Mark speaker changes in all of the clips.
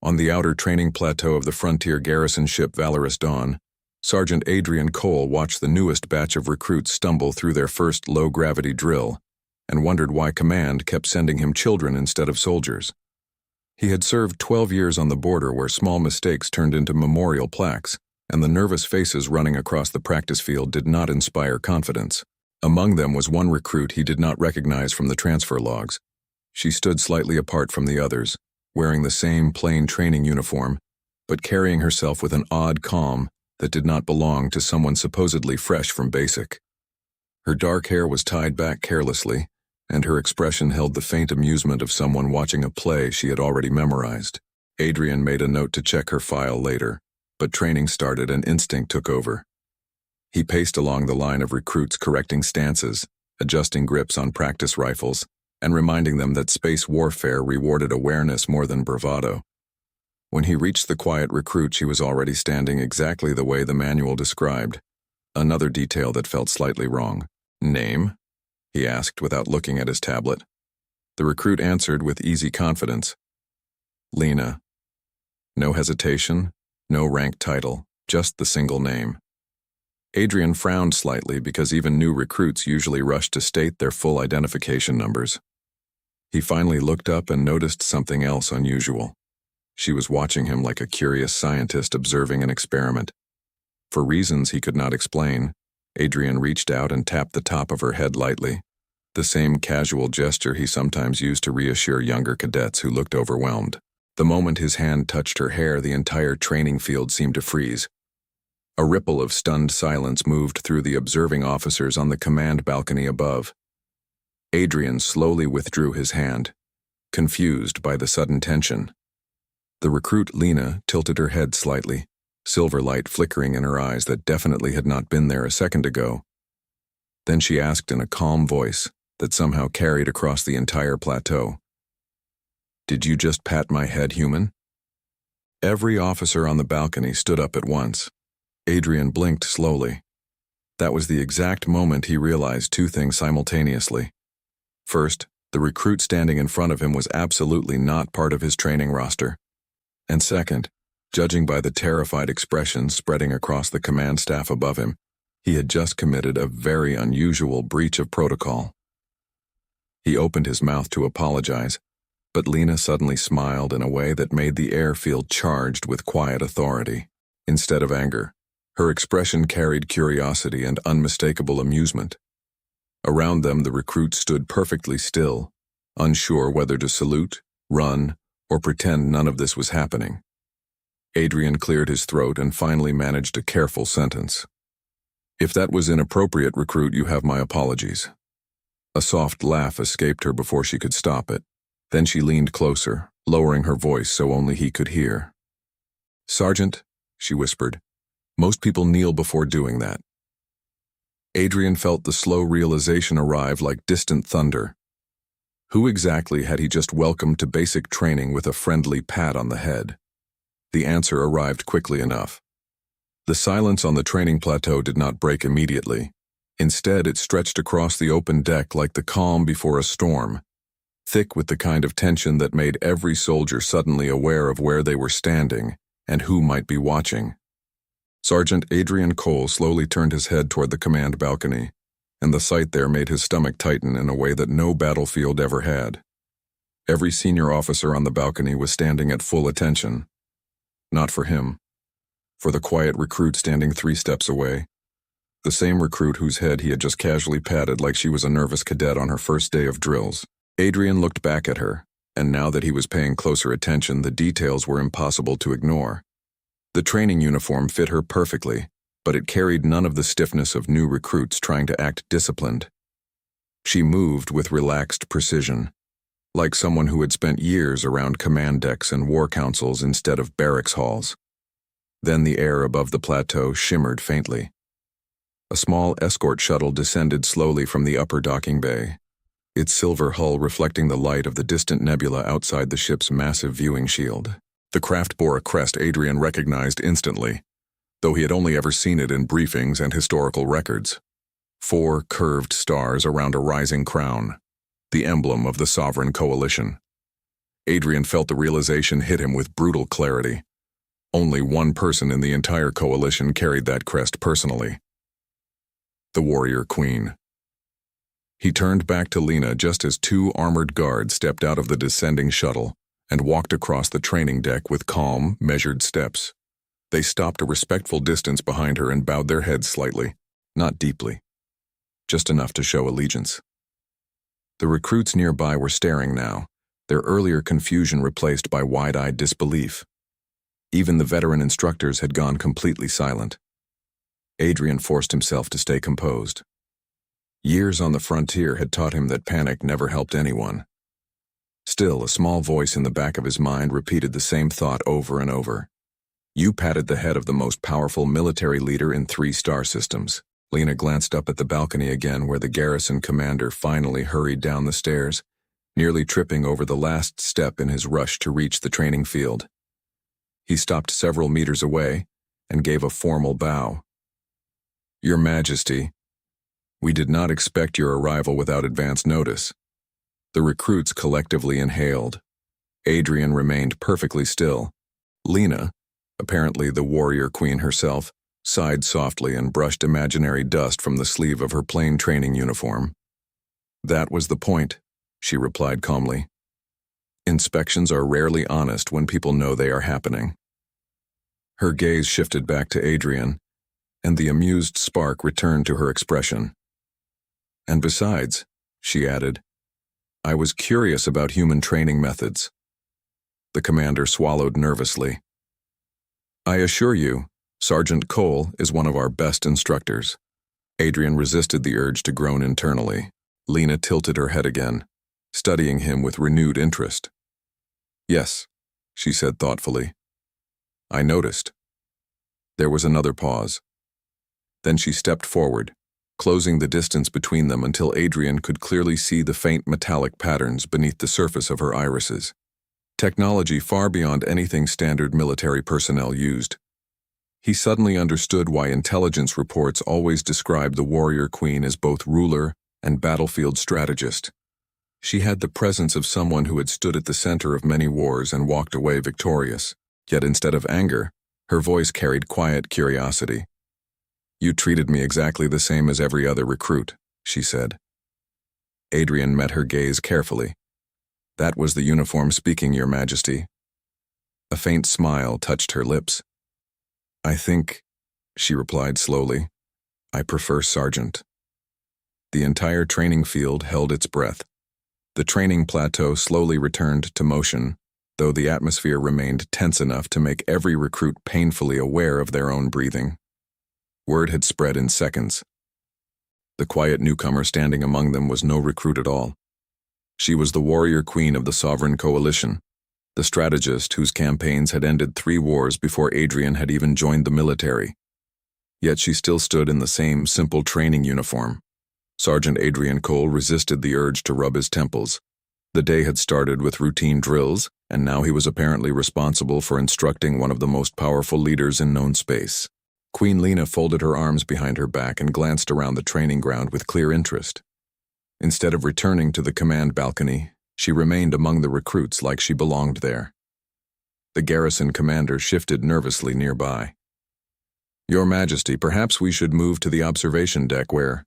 Speaker 1: On the outer training plateau of the frontier garrison ship Valorous Dawn, Sergeant Adrian Cole watched the newest batch of recruits stumble through their first low-gravity drill and wondered why command kept sending him children instead of soldiers. He had served 12 years on the border where small mistakes turned into memorial plaques, and the nervous faces running across the practice field did not inspire confidence. Among them was one recruit he did not recognize from the transfer logs. She stood slightly apart from the others, wearing the same plain training uniform, but carrying herself with an odd calm that did not belong to someone supposedly fresh from basic. Her dark hair was tied back carelessly, and her expression held the faint amusement of someone watching a play she had already memorized. Adrian made a note to check her file later, but training started and instinct took over. He paced along the line of recruits, correcting stances, adjusting grips on practice rifles, and reminding them that space warfare rewarded awareness more than bravado. When he reached the quiet recruit, she was already standing exactly the way the manual described. Another detail that felt slightly wrong. "Name?" he asked without looking at his tablet. The recruit answered with easy confidence. "Lena." No hesitation, no rank title, just the single name. Adrian frowned slightly because even new recruits usually rushed to state their full identification numbers. He finally looked up and noticed something else unusual. She was watching him like a curious scientist observing an experiment. For reasons he could not explain, Adrian reached out and tapped the top of her head lightly, the same casual gesture he sometimes used to reassure younger cadets who looked overwhelmed. The moment his hand touched her hair, the entire training field seemed to freeze. A ripple of stunned silence moved through the observing officers on the command balcony above. Adrian slowly withdrew his hand, confused by the sudden tension. The recruit Lena tilted her head slightly, silver light flickering in her eyes that definitely had not been there a second ago. Then she asked in a calm voice that somehow carried across the entire plateau, "Did you just pat my head, human?" Every officer on the balcony stood up at once. Adrian blinked slowly. That was the exact moment he realized two things simultaneously. First, the recruit standing in front of him was absolutely not part of his training roster. And second, judging by the terrified expression spreading across the command staff above him, he had just committed a very unusual breach of protocol. He opened his mouth to apologize, but Lena suddenly smiled in a way that made the air feel charged with quiet authority. Instead of anger, her expression carried curiosity and unmistakable amusement. Around them, the recruits stood perfectly still, unsure whether to salute, run, or pretend none of this was happening. Adrian cleared his throat and finally managed a careful sentence. "If that was inappropriate, recruit, you have my apologies." A soft laugh escaped her before she could stop it. Then she leaned closer, lowering her voice so only he could hear. "Sergeant," she whispered, "most people kneel before doing that." Adrian felt the slow realization arrive like distant thunder. Who exactly had he just welcomed to basic training with a friendly pat on the head? The answer arrived quickly enough. The silence on the training plateau did not break immediately. Instead, it stretched across the open deck like the calm before a storm, thick with the kind of tension that made every soldier suddenly aware of where they were standing and who might be watching. Sergeant Adrian Cole slowly turned his head toward the command balcony, and the sight there made his stomach tighten in a way that no battlefield ever had. Every senior officer on the balcony was standing at full attention. Not for him. For the quiet recruit standing 3 steps away. The same recruit whose head he had just casually patted like she was a nervous cadet on her first day of drills. Adrian looked back at her, and now that he was paying closer attention, the details were impossible to ignore. The training uniform fit her perfectly, but it carried none of the stiffness of new recruits trying to act disciplined. She moved with relaxed precision, like someone who had spent years around command decks and war councils instead of barracks halls. Then the air above the plateau shimmered faintly. A small escort shuttle descended slowly from the upper docking bay, its silver hull reflecting the light of the distant nebula outside the ship's massive viewing shield. The craft bore a crest Adrian recognized instantly, though he had only ever seen it in briefings and historical records. 4 curved stars around a rising crown, the emblem of the sovereign coalition. Adrian felt the realization hit him with brutal clarity. Only one person in the entire coalition carried that crest personally. The Warrior Queen. He turned back to Lena just as two armored guards stepped out of the descending shuttle and walked across the training deck with calm, measured steps. They stopped a respectful distance behind her and bowed their heads slightly, not deeply, just enough to show allegiance. The recruits nearby were staring now, their earlier confusion replaced by wide-eyed disbelief. Even the veteran instructors had gone completely silent. Adrian forced himself to stay composed. Years on the frontier had taught him that panic never helped anyone. Still, a small voice in the back of his mind repeated the same thought over and over. You patted the head of the most powerful military leader in 3 star systems. Lena glanced up at the balcony again where the garrison commander finally hurried down the stairs, nearly tripping over the last step in his rush to reach the training field. He stopped several meters away and gave a formal bow. Your Majesty, we did not expect your arrival without advance notice. The recruits collectively inhaled. Adrian remained perfectly still. Lena, apparently the warrior queen herself, sighed softly and brushed imaginary dust from the sleeve of her plain training uniform. That was the point, she replied calmly. Inspections are rarely honest when people know they are happening. Her gaze shifted back to Adrian, and the amused spark returned to her expression. And besides, she added, I was curious about human training methods. The commander swallowed nervously. I assure you, Sergeant Cole is one of our best instructors. Adrian resisted the urge to groan internally. Lena tilted her head again, studying him with renewed interest. Yes, she said thoughtfully. I noticed. There was another pause. Then she stepped forward, closing the distance between them until Adrian could clearly see the faint metallic patterns beneath the surface of her irises. Technology far beyond anything standard military personnel used. He suddenly understood why intelligence reports always described the warrior queen as both ruler and battlefield strategist. She had the presence of someone who had stood at the center of many wars and walked away victorious. Yet instead of anger, her voice carried quiet curiosity. You treated me exactly the same as every other recruit, she said. Adrian met her gaze carefully. That was the uniform speaking, Your Majesty. A faint smile touched her lips. I think, she replied slowly, I prefer Sergeant. The entire training field held its breath. The training plateau slowly returned to motion, though the atmosphere remained tense enough to make every recruit painfully aware of their own breathing. Word had spread in seconds. The quiet newcomer standing among them was no recruit at all. She was the warrior queen of the Sovereign Coalition, the strategist whose campaigns had ended 3 wars before Adrian had even joined the military. Yet she still stood in the same simple training uniform. Sergeant Adrian Cole resisted the urge to rub his temples. The day had started with routine drills, and now he was apparently responsible for instructing one of the most powerful leaders in known space. Queen Lena folded her arms behind her back and glanced around the training ground with clear interest. Instead of returning to the command balcony, she remained among the recruits like she belonged there. The garrison commander shifted nervously nearby. Your Majesty, perhaps we should move to the observation deck where...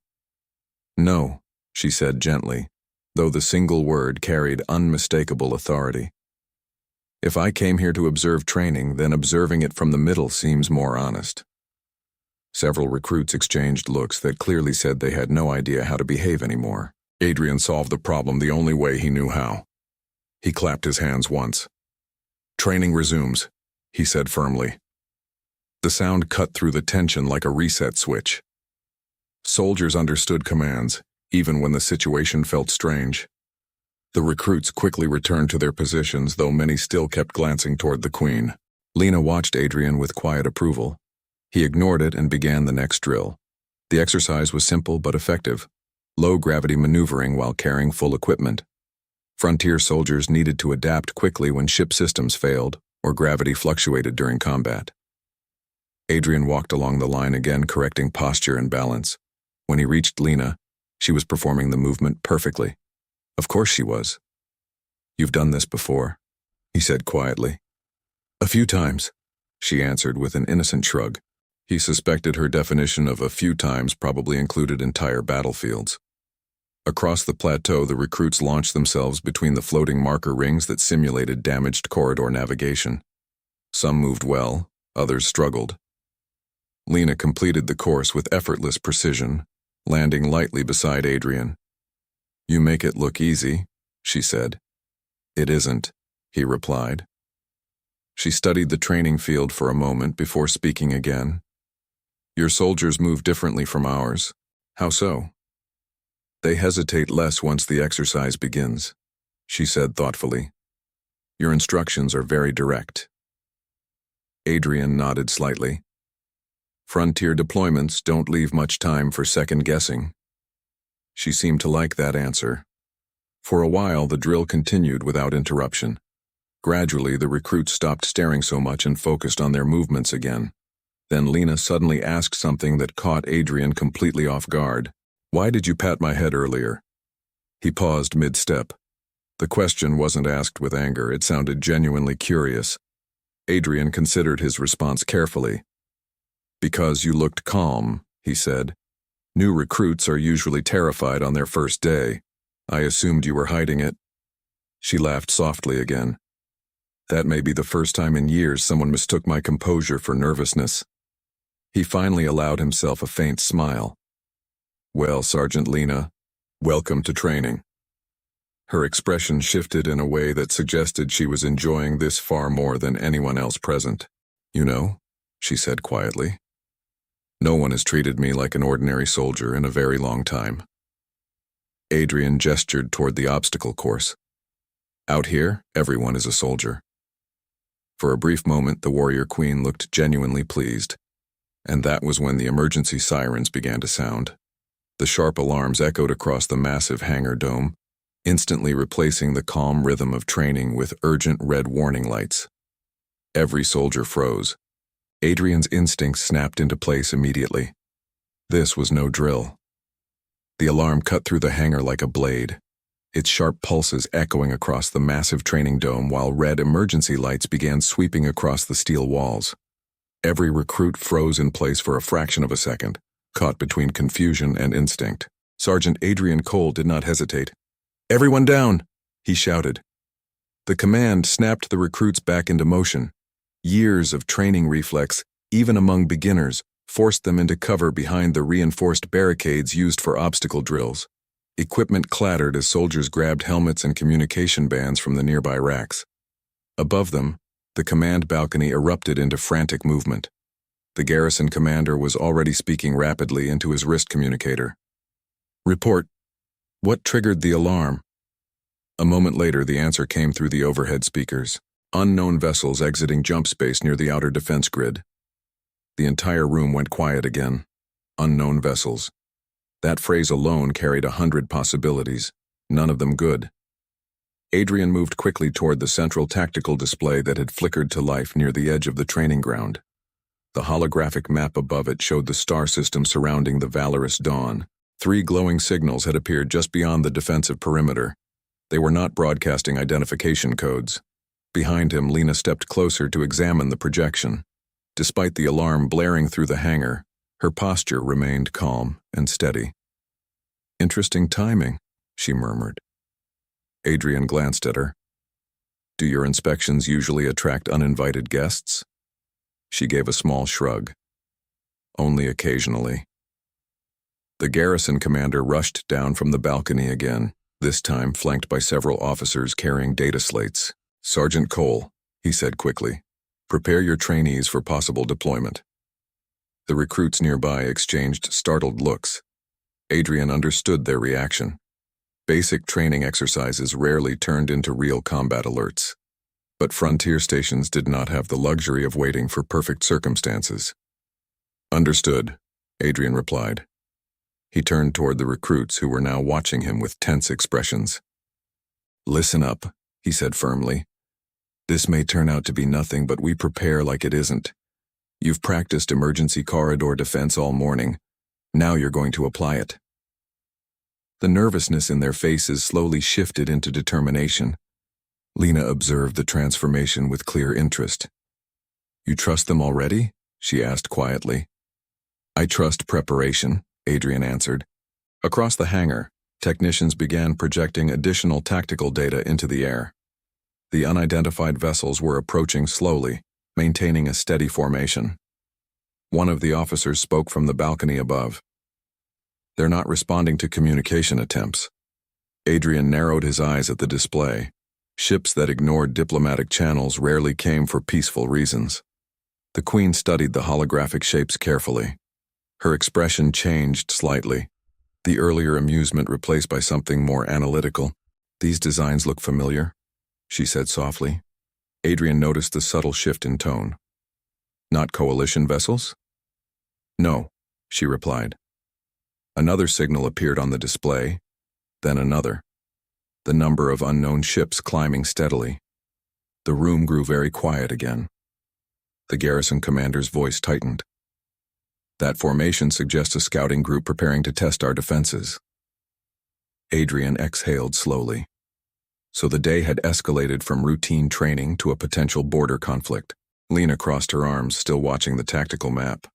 Speaker 1: No, she said gently, though the single word carried unmistakable authority. If I came here to observe training, then observing it from the middle seems more honest. Several recruits exchanged looks that clearly said they had no idea how to behave anymore. Adrian solved the problem the only way he knew how. He clapped his hands once. Training resumes, he said firmly. The sound cut through the tension like a reset switch. Soldiers understood commands, even when the situation felt strange. The recruits quickly returned to their positions, though many still kept glancing toward the Queen. Lena watched Adrian with quiet approval. He ignored it and began the next drill. The exercise was simple but effective. Low-gravity maneuvering while carrying full equipment. Frontier soldiers needed to adapt quickly when ship systems failed or gravity fluctuated during combat. Adrian walked along the line again, correcting posture and balance. When he reached Lena, she was performing the movement perfectly. Of course she was. You've done this before, he said quietly. A few times, she answered with an innocent shrug. He suspected her definition of a few times probably included entire battlefields. Across the plateau, the recruits launched themselves between the floating marker rings that simulated damaged corridor navigation. Some moved well, others struggled. Lena completed the course with effortless precision, landing lightly beside Adrian. You make it look easy, she said. It isn't, he replied. She studied the training field for a moment before speaking again. Your soldiers move differently from ours. How so? They hesitate less once the exercise begins, she said thoughtfully. Your instructions are very direct. Adrian nodded slightly. Frontier deployments don't leave much time for second guessing. She seemed to like that answer. For a while, the drill continued without interruption. Gradually, the recruits stopped staring so much and focused on their movements again. Then Lena suddenly asked something that caught Adrian completely off guard. Why did you pat my head earlier? He paused mid-step. The question wasn't asked with anger, it sounded genuinely curious. Adrian considered his response carefully. Because you looked calm, he said. New recruits are usually terrified on their first day. I assumed you were hiding it. She laughed softly again. That may be the first time in years someone mistook my composure for nervousness. He finally allowed himself a faint smile. Well, Sergeant Lena, welcome to training. Her expression shifted in a way that suggested she was enjoying this far more than anyone else present. You know, she said quietly, no one has treated me like an ordinary soldier in a very long time. Adrian gestured toward the obstacle course. Out here, everyone is a soldier. For a brief moment, the warrior queen looked genuinely pleased, and that was when the emergency sirens began to sound. The sharp alarms echoed across the massive hangar dome, instantly replacing the calm rhythm of training with urgent red warning lights. Every soldier froze. Adrian's instincts snapped into place immediately. This was no drill. The alarm cut through the hangar like a blade, its sharp pulses echoing across the massive training dome while red emergency lights began sweeping across the steel walls. Every recruit froze in place for a fraction of a second, caught between confusion and instinct. Sergeant Adrian Cole did not hesitate. Everyone down, he shouted. The command snapped the recruits back into motion. Years of training reflex, even among beginners, forced them into cover behind the reinforced barricades used for obstacle drills. Equipment clattered as soldiers grabbed helmets and communication bands from the nearby racks. Above them, the command balcony erupted into frantic movement. The garrison commander was already speaking rapidly into his wrist communicator. Report. What triggered the alarm? A moment later, the answer came through the overhead speakers. Unknown vessels exiting jump space near the outer defense grid. The entire room went quiet again. Unknown vessels. That phrase alone carried 100 possibilities, none of them good. Adrian moved quickly toward the central tactical display that had flickered to life near the edge of the training ground. The holographic map above it showed the star system surrounding the valorous dawn. 3 glowing signals had appeared just beyond the defensive perimeter. They were not broadcasting identification codes. Behind him, Lena stepped closer to examine the projection. Despite the alarm blaring through the hangar, her posture remained calm and steady. Interesting timing, she murmured. Adrian glanced at her. Do your inspections usually attract uninvited guests? She gave a small shrug. Only occasionally. The garrison commander rushed down from the balcony again, this time flanked by several officers carrying data slates. Sergeant Cole, he said quickly, prepare your trainees for possible deployment. The recruits nearby exchanged startled looks. Adrian understood their reaction. Basic training exercises rarely turned into real combat alerts. But frontier stations did not have the luxury of waiting for perfect circumstances. Understood, Adrian replied. He turned toward the recruits who were now watching him with tense expressions. Listen up, he said firmly. This may turn out to be nothing, but we prepare like it isn't. You've practiced emergency corridor defense all morning. Now you're going to apply it. The nervousness in their faces slowly shifted into determination. Lena observed the transformation with clear interest. "You trust them already?" she asked quietly. "I trust preparation," Adrian answered. Across the hangar, technicians began projecting additional tactical data into the air. The unidentified vessels were approaching slowly, maintaining a steady formation. One of the officers spoke from the balcony above. "They're not responding to communication attempts." Adrian narrowed his eyes at the display. Ships that ignored diplomatic channels rarely came for peaceful reasons. The Queen studied the holographic shapes carefully. Her expression changed slightly, the earlier amusement replaced by something more analytical. "These designs look familiar," she said softly. Adrian noticed the subtle shift in tone. "Not coalition vessels?" "No," she replied. Another signal appeared on the display, then another. The number of unknown ships climbing steadily. The room grew very quiet again. The garrison commander's voice tightened. "That formation suggests a scouting group preparing to test our defenses." Adrian exhaled slowly. So the day had escalated from routine training to a potential border conflict. Lena crossed her arms, still watching the tactical map.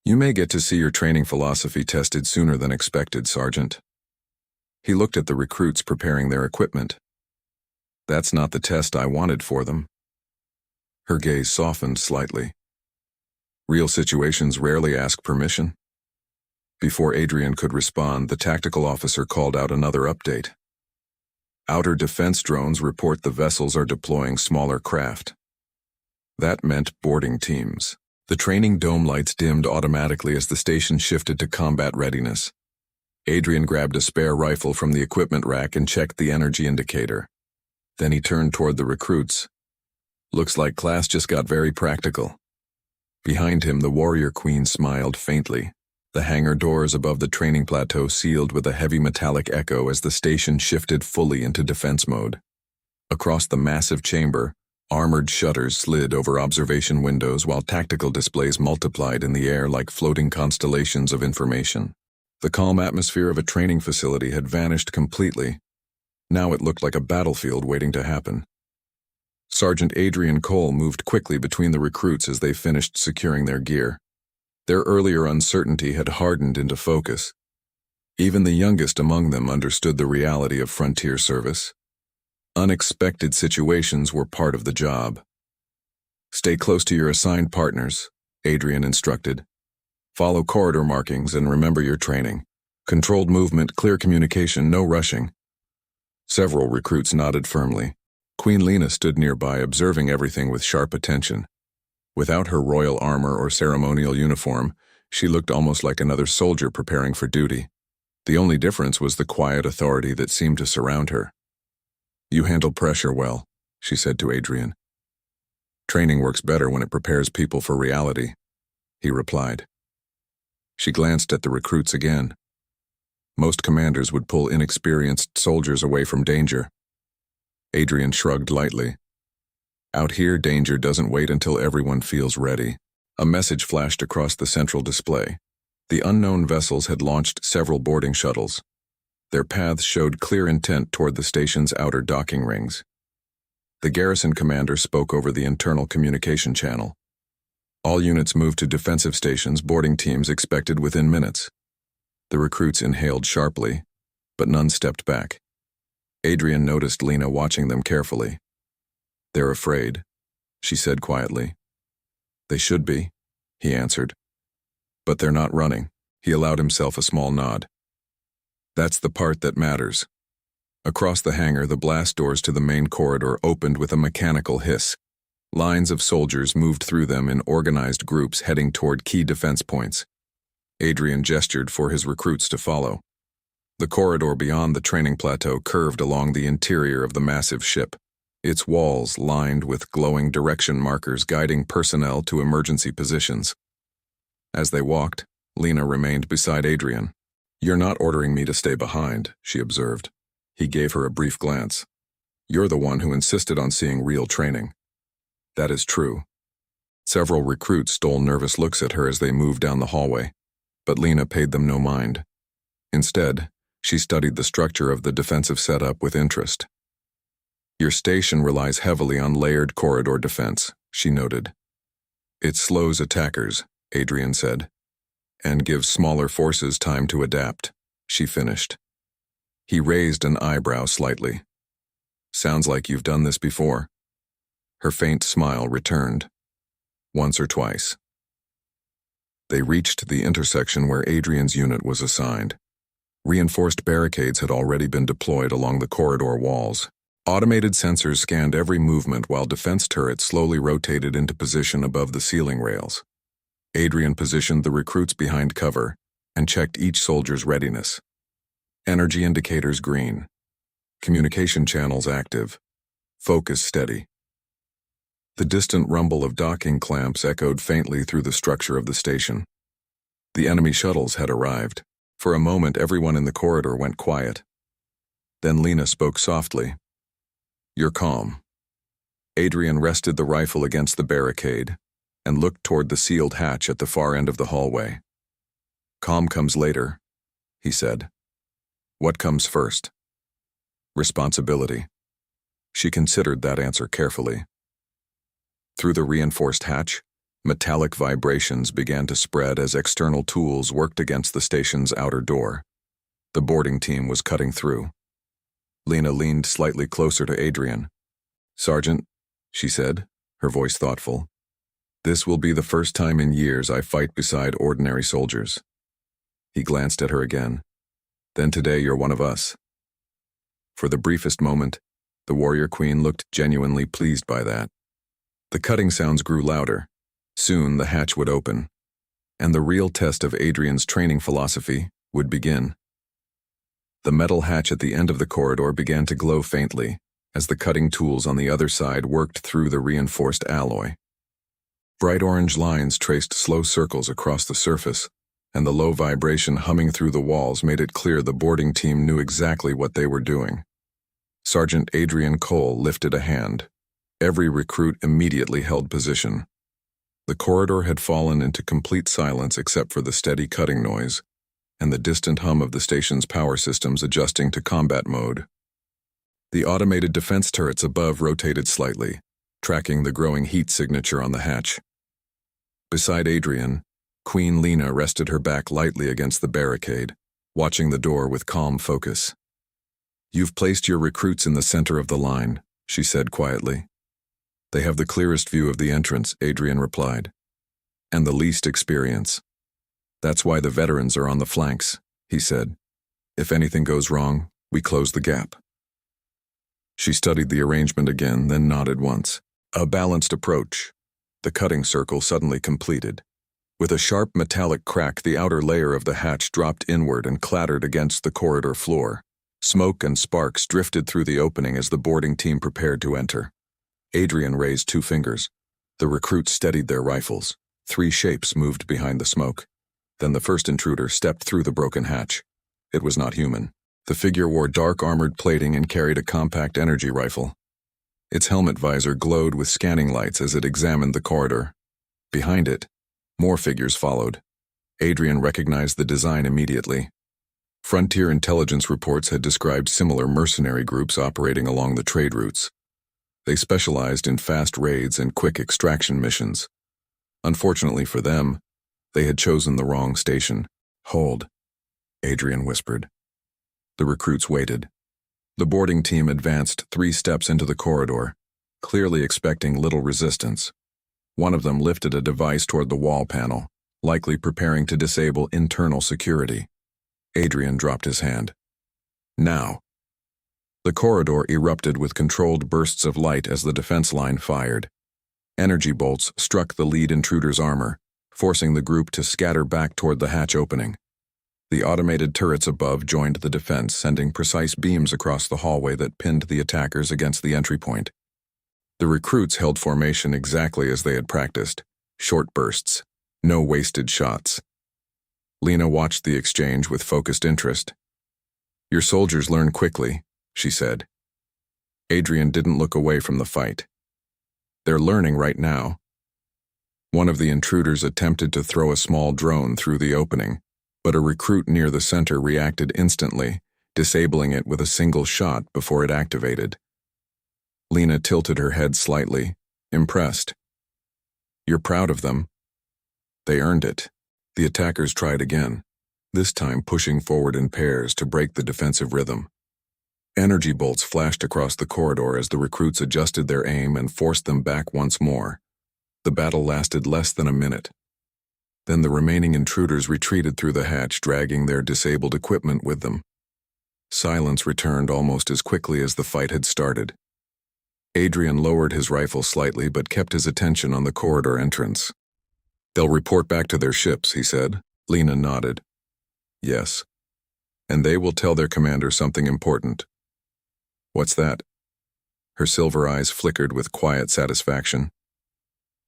Speaker 1: "You may get to see your training philosophy tested sooner than expected, Sergeant." He looked at the recruits preparing their equipment. "That's not the test I wanted for them." Her gaze softened slightly. "Real situations rarely ask permission." Before Adrian could respond, the tactical officer called out another update. "Outer defense drones report the vessels are deploying smaller craft." That meant boarding teams. The training dome lights dimmed automatically as the station shifted to combat readiness. Adrian grabbed a spare rifle from the equipment rack and checked the energy indicator. Then he turned toward the recruits. "Looks like class just got very practical." Behind him, the warrior queen smiled faintly. The hangar doors above the training plateau sealed with a heavy metallic echo as the station shifted fully into defense mode. Across the massive chamber, armored shutters slid over observation windows while tactical displays multiplied in the air like floating constellations of information. The calm atmosphere of a training facility had vanished completely. Now it looked like a battlefield waiting to happen. Sergeant Adrian Cole moved quickly between the recruits as they finished securing their gear. Their earlier uncertainty had hardened into focus. Even the youngest among them understood the reality of frontier service. Unexpected situations were part of the job. "Stay close to your assigned partners," Adrian instructed. "Follow corridor markings and remember your training. Controlled movement, clear communication, no rushing." Several recruits nodded firmly. Queen Lena stood nearby, observing everything with sharp attention. Without her royal armor or ceremonial uniform, she looked almost like another soldier preparing for duty. The only difference was the quiet authority that seemed to surround her. "You handle pressure well," she said to Adrian. "Training works better when it prepares people for reality," he replied. She glanced at the recruits again. Most commanders would pull inexperienced soldiers away from danger. Adrian shrugged lightly. "Out here, danger doesn't wait until everyone feels ready." A message flashed across the central display. The unknown vessels had launched several boarding shuttles. Their paths showed clear intent toward the station's outer docking rings. The garrison commander spoke over the internal communication channel. All units moved to defensive stations, boarding teams expected within minutes. The recruits inhaled sharply, but none stepped back. Adrian noticed Lena watching them carefully. "They're afraid," she said quietly. "They should be," he answered. "But they're not running." He allowed himself a small nod. "That's the part that matters." Across the hangar, the blast doors to the main corridor opened with a mechanical hiss. Lines of soldiers moved through them in organized groups heading toward key defense points. Adrian gestured for his recruits to follow. The corridor beyond the training plateau curved along the interior of the massive ship, its walls lined with glowing direction markers guiding personnel to emergency positions. As they walked, Lena remained beside Adrian. "You're not ordering me to stay behind," she observed. He gave her a brief glance. "You're the one who insisted on seeing real training." "That is true." Several recruits stole nervous looks at her as they moved down the hallway, but Lena paid them no mind. Instead, she studied the structure of the defensive setup with interest. Your station relies heavily on layered corridor defense, she noted. It slows attackers, Adrian said, and gives smaller forces time to adapt, she finished. He raised an eyebrow slightly. Sounds like you've done this before. Her faint smile returned. Once or twice. They reached the intersection where Adrian's unit was assigned. Reinforced barricades had already been deployed along the corridor walls. Automated sensors scanned every movement while defense turrets slowly rotated into position above the ceiling rails. Adrian positioned the recruits behind cover and checked each soldier's readiness. Energy indicators green. Communication channels active. Focus steady. The distant rumble of docking clamps echoed faintly through the structure of the station. The enemy shuttles had arrived. For a moment, everyone in the corridor went quiet. Then Lena spoke softly. You're calm. Adrian rested the rifle against the barricade and looked toward the sealed hatch at the far end of the hallway. Calm comes later, he said. What comes first? Responsibility. She considered that answer carefully. Through the reinforced hatch, metallic vibrations began to spread as external tools worked against the station's outer door. The boarding team was cutting through. Lena leaned slightly closer to Adrian. Sergeant, she said, her voice thoughtful, this will be the first time in years I fight beside ordinary soldiers. He glanced at her again. Then today you're one of us. For the briefest moment, the warrior queen looked genuinely pleased by that. The cutting sounds grew louder. Soon the hatch would open, and the real test of Adrian's training philosophy would begin. The metal hatch at the end of the corridor began to glow faintly as the cutting tools on the other side worked through the reinforced alloy. Bright orange lines traced slow circles across the surface, and the low vibration humming through the walls made it clear the boarding team knew exactly what they were doing. Sergeant Adrian Cole lifted a hand. Every recruit immediately held position. The corridor had fallen into complete silence except for the steady cutting noise and the distant hum of the station's power systems adjusting to combat mode. The automated defense turrets above rotated slightly, tracking the growing heat signature on the hatch. Beside Adrian, Queen Lena rested her back lightly against the barricade, watching the door with calm focus. You've placed your recruits in the center of the line, she said quietly. They have the clearest view of the entrance, Adrian replied, and the least experience. That's why the veterans are on the flanks, he said. If anything goes wrong, we close the gap. She studied the arrangement again, then nodded once. A balanced approach. The cutting circle suddenly completed. With a sharp metallic crack, the outer layer of the hatch dropped inward and clattered against the corridor floor. Smoke and sparks drifted through the opening as the boarding team prepared to enter. Adrian raised 2 fingers. The recruits steadied their rifles. 3 shapes moved behind the smoke. Then the first intruder stepped through the broken hatch. It was not human. The figure wore dark armored plating and carried a compact energy rifle. Its helmet visor glowed with scanning lights as it examined the corridor. Behind it, more figures followed. Adrian recognized the design immediately. Frontier intelligence reports had described similar mercenary groups operating along the trade routes. They specialized in fast raids and quick extraction missions. Unfortunately for them, they had chosen the wrong station. Hold, Adrian whispered. The recruits waited. The boarding team advanced 3 steps into the corridor, clearly expecting little resistance. One of them lifted a device toward the wall panel, likely preparing to disable internal security. Adrian dropped his hand. Now. The corridor erupted with controlled bursts of light as the defense line fired. Energy bolts struck the lead intruder's armor, forcing the group to scatter back toward the hatch opening. The automated turrets above joined the defense, sending precise beams across the hallway that pinned the attackers against the entry point. The recruits held formation exactly as they had practiced, short bursts, no wasted shots. Lena watched the exchange with focused interest. Your soldiers learn quickly, she said. Adrian didn't look away from the fight. They're learning right now. One of the intruders attempted to throw a small drone through the opening, but a recruit near the center reacted instantly, disabling it with a single shot before it activated. Lena tilted her head slightly, impressed. You're proud of them? They earned it. The attackers tried again, this time pushing forward in pairs to break the defensive rhythm. Energy bolts flashed across the corridor as the recruits adjusted their aim and forced them back once more. The battle lasted less than a minute. Then the remaining intruders retreated through the hatch, dragging their disabled equipment with them. Silence returned almost as quickly as the fight had started. Adrian lowered his rifle slightly but kept his attention on the corridor entrance. They'll report back to their ships, he said. Lena nodded. Yes. And they will tell their commander something important. What's that? Her silver eyes flickered with quiet satisfaction.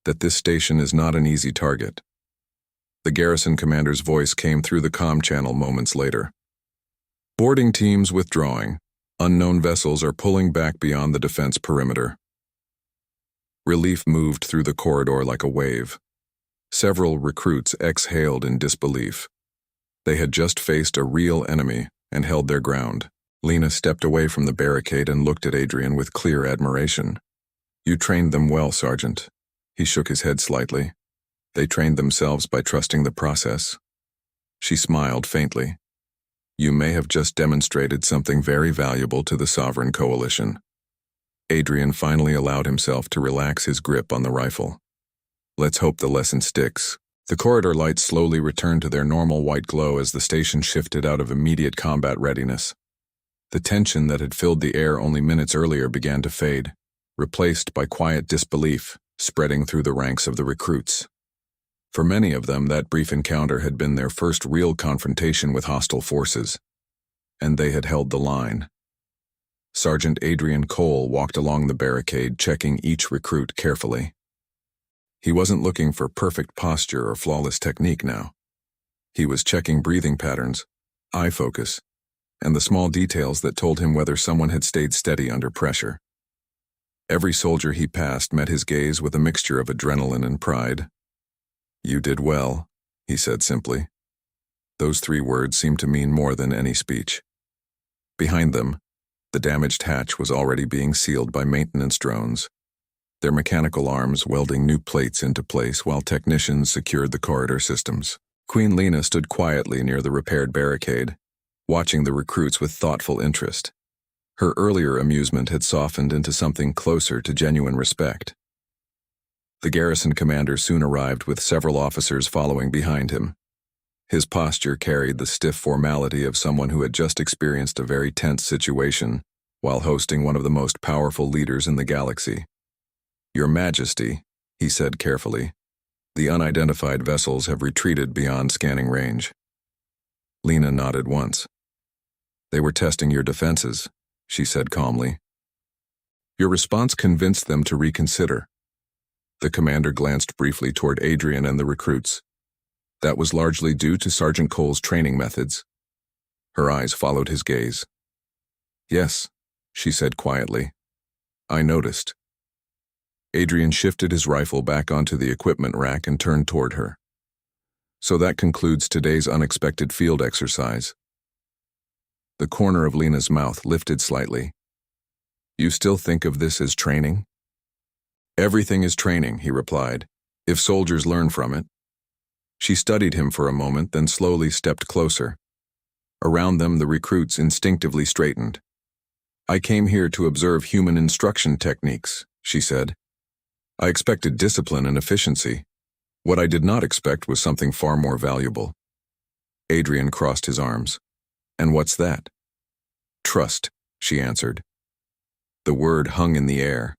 Speaker 1: That this station is not an easy target. The garrison commander's voice came through the comm channel moments later. Boarding teams withdrawing. Unknown vessels are pulling back beyond the defense perimeter. Relief moved through the corridor like a wave. Several recruits exhaled in disbelief. They had just faced a real enemy and held their ground. Lena stepped away from the barricade and looked at Adrian with clear admiration. You trained them well, Sergeant. He shook his head slightly. They trained themselves by trusting the process. She smiled faintly. You may have just demonstrated something very valuable to the Sovereign Coalition. Adrian finally allowed himself to relax his grip on the rifle. Let's hope the lesson sticks. The corridor lights slowly returned to their normal white glow as the station shifted out of immediate combat readiness. The tension that had filled the air only minutes earlier began to fade, replaced by quiet disbelief spreading through the ranks of the recruits. For many of them, that brief encounter had been their first real confrontation with hostile forces, and they had held the line. Sergeant Adrian Cole walked along the barricade, checking each recruit carefully. He wasn't looking for perfect posture or flawless technique now. He was checking breathing patterns, eye focus, and the small details that told him whether someone had stayed steady under pressure. Every soldier he passed met his gaze with a mixture of adrenaline and pride. You did well, he said simply. Those 3 words seemed to mean more than any speech. Behind them, the damaged hatch was already being sealed by maintenance drones, their mechanical arms welding new plates into place while technicians secured the corridor systems. Queen Lena stood quietly near the repaired barricade, watching the recruits with thoughtful interest. Her earlier amusement had softened into something closer to genuine respect. The garrison commander soon arrived with several officers following behind him. His posture carried the stiff formality of someone who had just experienced a very tense situation while hosting one of the most powerful leaders in the galaxy. Your Majesty, he said carefully, the unidentified vessels have retreated beyond scanning range. Lena nodded once. They were testing your defenses, she said calmly. Your response convinced them to reconsider. The commander glanced briefly toward Adrian and the recruits. That was largely due to Sergeant Cole's training methods. Her eyes followed his gaze. Yes, she said quietly. I noticed. Adrian shifted his rifle back onto the equipment rack and turned toward her. So that concludes today's unexpected field exercise. The corner of Lena's mouth lifted slightly. You still think of this as training? Everything is training, he replied, if soldiers learn from it. She studied him for a moment, then slowly stepped closer. Around them, the recruits instinctively straightened. I came here to observe human instruction techniques, she said. I expected discipline and efficiency. What I did not expect was something far more valuable. Adrian crossed his arms. And what's that? Trust, she answered. The word hung in the air.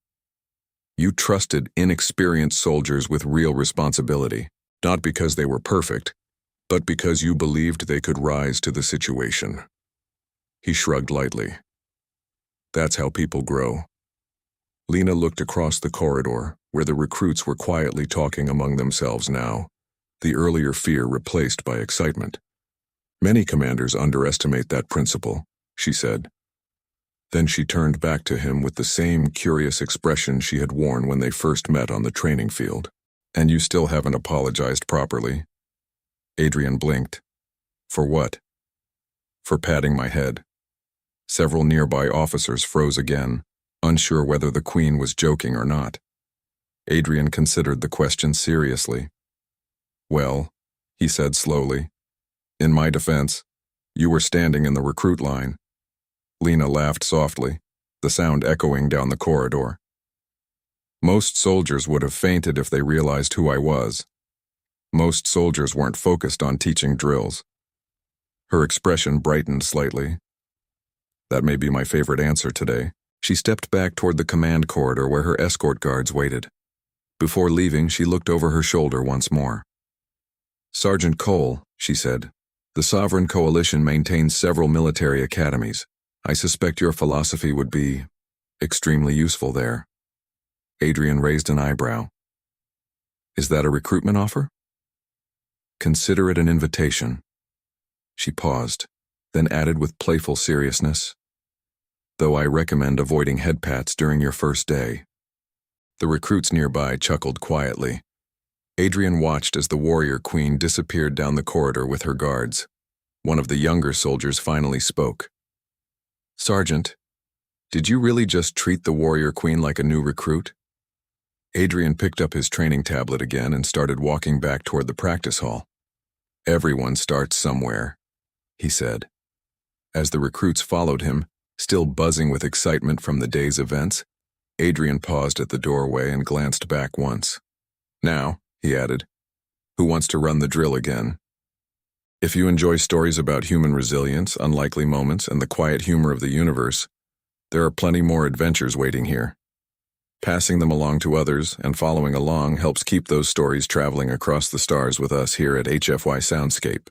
Speaker 1: You trusted inexperienced soldiers with real responsibility, not because they were perfect, but because you believed they could rise to the situation. He shrugged lightly. That's how people grow. Lena looked across the corridor, where the recruits were quietly talking among themselves now, the earlier fear replaced by excitement. Many commanders underestimate that principle, she said. Then she turned back to him with the same curious expression she had worn when they first met on the training field. And you still haven't apologized properly? Adrian blinked. For what? For patting my head. Several nearby officers froze again, unsure whether the Queen was joking or not. Adrian considered the question seriously. "Well," he said slowly, "in my defense, you were standing in the recruit line." Lena laughed softly, the sound echoing down the corridor. "Most soldiers would have fainted if they realized who I was. Most soldiers weren't focused on teaching drills." Her expression brightened slightly. "That may be my favorite answer today." She stepped back toward the command corridor where her escort guards waited. Before leaving, she looked over her shoulder once more. "Sergeant Cole," she said, "the Sovereign Coalition maintains several military academies. I suspect your philosophy would be extremely useful there." Adrian raised an eyebrow. "Is that a recruitment offer?" "Consider it an invitation." She paused, then added with playful seriousness, "Though I recommend avoiding head pats during your first day." The recruits nearby chuckled quietly. Adrian watched as the warrior queen disappeared down the corridor with her guards. One of the younger soldiers finally spoke. "Sergeant, did you really just treat the warrior queen like a new recruit?" Adrian picked up his training tablet again and started walking back toward the practice hall. "Everyone starts somewhere," he said. As the recruits followed him, still buzzing with excitement from the day's events, Adrian paused at the doorway and glanced back once. "Now," he added, "who wants to run the drill again?" If you enjoy stories about human resilience, unlikely moments, and the quiet humor of the universe, there are plenty more adventures waiting here. Passing them along to others and following along helps keep those stories traveling across the stars with us here at HFY Soundscape.